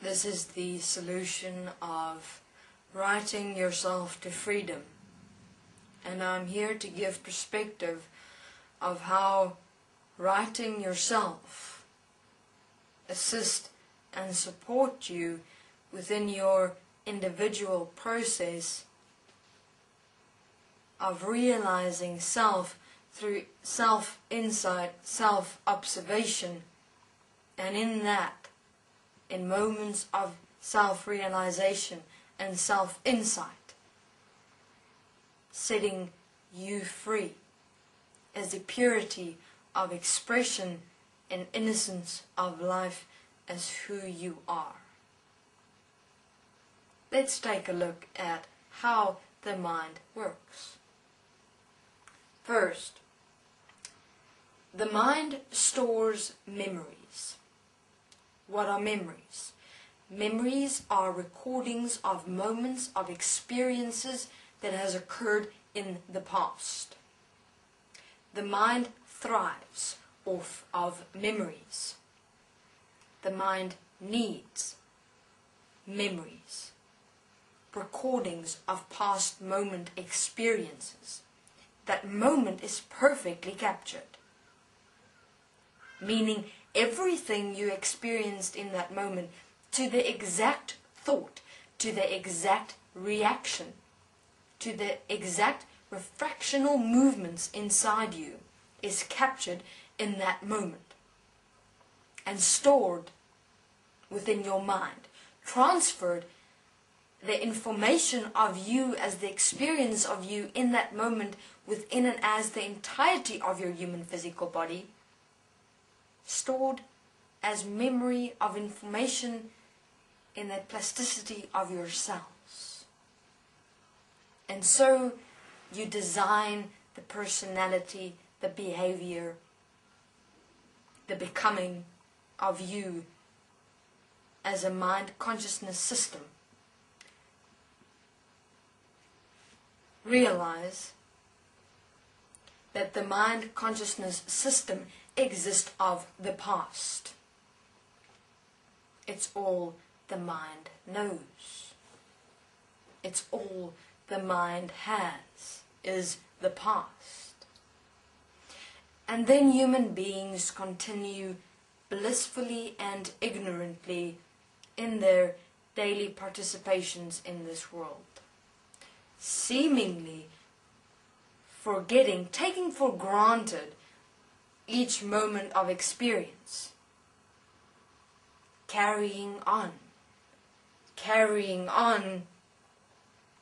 This is the solution of writing yourself to freedom. And I'm here to give perspective of how writing yourself assist and support you within your individual process of realizing self through self-insight, self-observation, and in that, in moments of self-realization and self-insight, setting you free as the purity of expression and innocence of life as who you are. Let's take a look at how the mind works. First, the mind stores memories. What are memories? Memories are recordings of moments of experiences that has occurred in the past. The mind thrives off of memories. The mind needs memories, recordings of past moment experiences. That moment is perfectly captured, meaning everything you experienced in that moment, to the exact thought, to the exact reaction, to the exact refractional movements inside you, is captured in that moment and stored within your mind, transferred. The information of you as the experience of you in that moment within and as the entirety of your human physical body, stored as memory of information in the plasticity of your cells. And so you design the personality, the behavior, the becoming of you as a mind consciousness system. Realize that the mind consciousness system exists of the past. It's all the mind knows. It's all the mind has, is the past. And then human beings continue blissfully and ignorantly in their daily participations in this world, seemingly forgetting, taking for granted each moment of experience, carrying on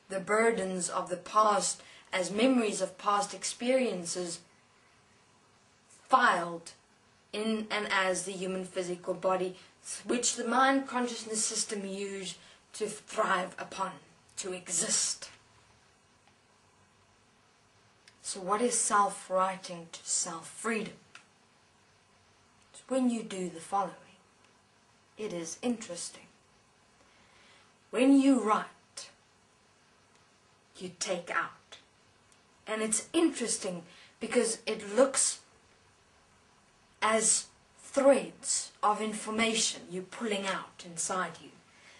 the burdens of the past as memories of past experiences filed in and as the human physical body, which the mind consciousness system used to thrive upon, to exist. So what is self-writing to self-freedom? It's when you do the following. It is interesting. When you write, you take out. And it's interesting because it looks as threads of information you're pulling out inside you.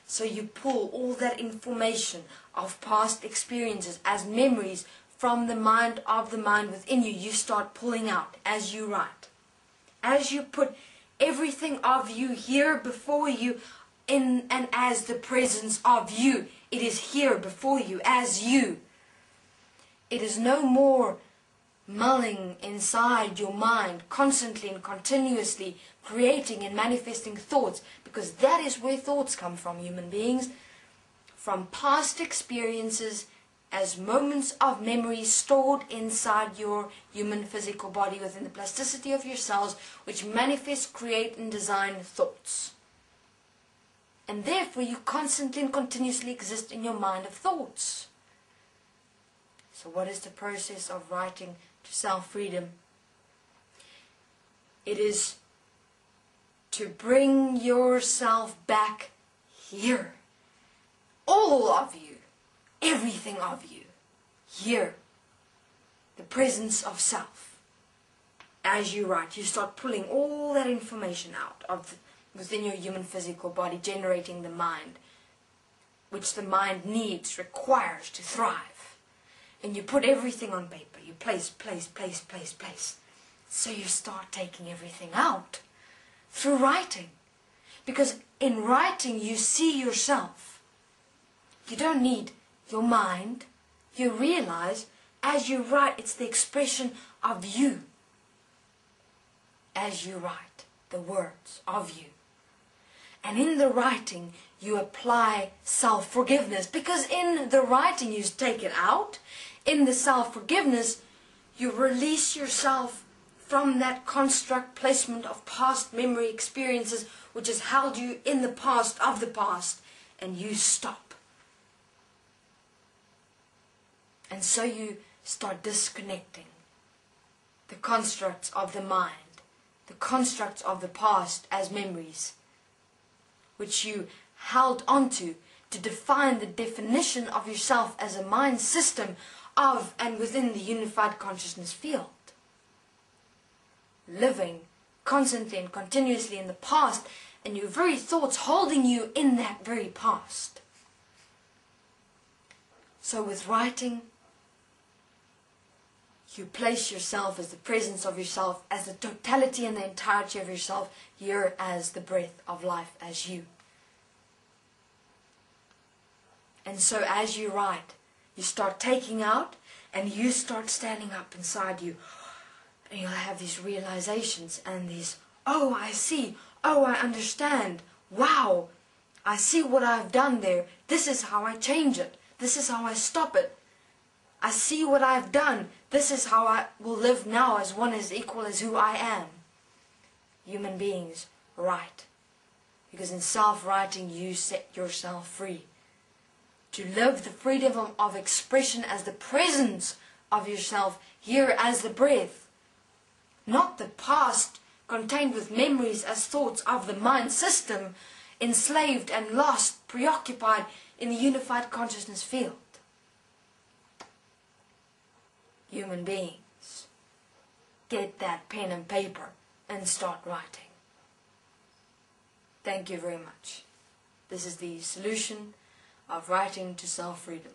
So you pull all that information of past experiences as memories from the mind within you. You start pulling out as you write. As you put everything of you here before you in and as the presence of you. It is here before you as you. It is no more mulling inside your mind, constantly and continuously creating and manifesting thoughts, because that is where thoughts come from, human beings, from past experiences as moments of memory stored inside your human physical body within the plasticity of your cells, which manifest, create and design thoughts. And therefore you constantly and continuously exist in your mind of thoughts. So what is the process of writing to self-freedom? It is to bring yourself back here. All of you, everything of you, here. The presence of self. As you write, you start pulling all that information out of within your human physical body, generating the mind, which the mind needs, requires to thrive. And you put everything on paper. You place. So you start taking everything out through writing. Because in writing you see yourself. You don't need your mind. You realize as you write, it's the expression of you. As you write the words of you. And in the writing you apply self-forgiveness. Because in the writing you take it out. In the self-forgiveness you release yourself from that construct placement of past memory experiences which has held you in the past of the past, and you stop. And so you start disconnecting the constructs of the mind, the constructs of the past as memories, which you held onto to define the definition of yourself as a mind system of and within the unified consciousness field. Living constantly and continuously in the past, and your very thoughts holding you in that very past. So with writing, you place yourself as the presence of yourself, as the totality and the entirety of yourself, here as the breath of life, as you. And so as you write, you start taking out, and you start standing up inside you. And you'll have these realizations and these, oh, I see, oh, I understand, wow, I see what I've done there, this is how I change it, this is how I stop it, I see what I've done, this is how I will live now as one as equal as who I am. Human beings write, because in self-writing you set yourself free. To live the freedom of expression as the presence of yourself, here as the breath. Not the past contained with memories as thoughts of the mind system, enslaved and lost, preoccupied in the unified consciousness field. Human beings, get that pen and paper and start writing. Thank you very much. This is the solution of writing to self-freedom.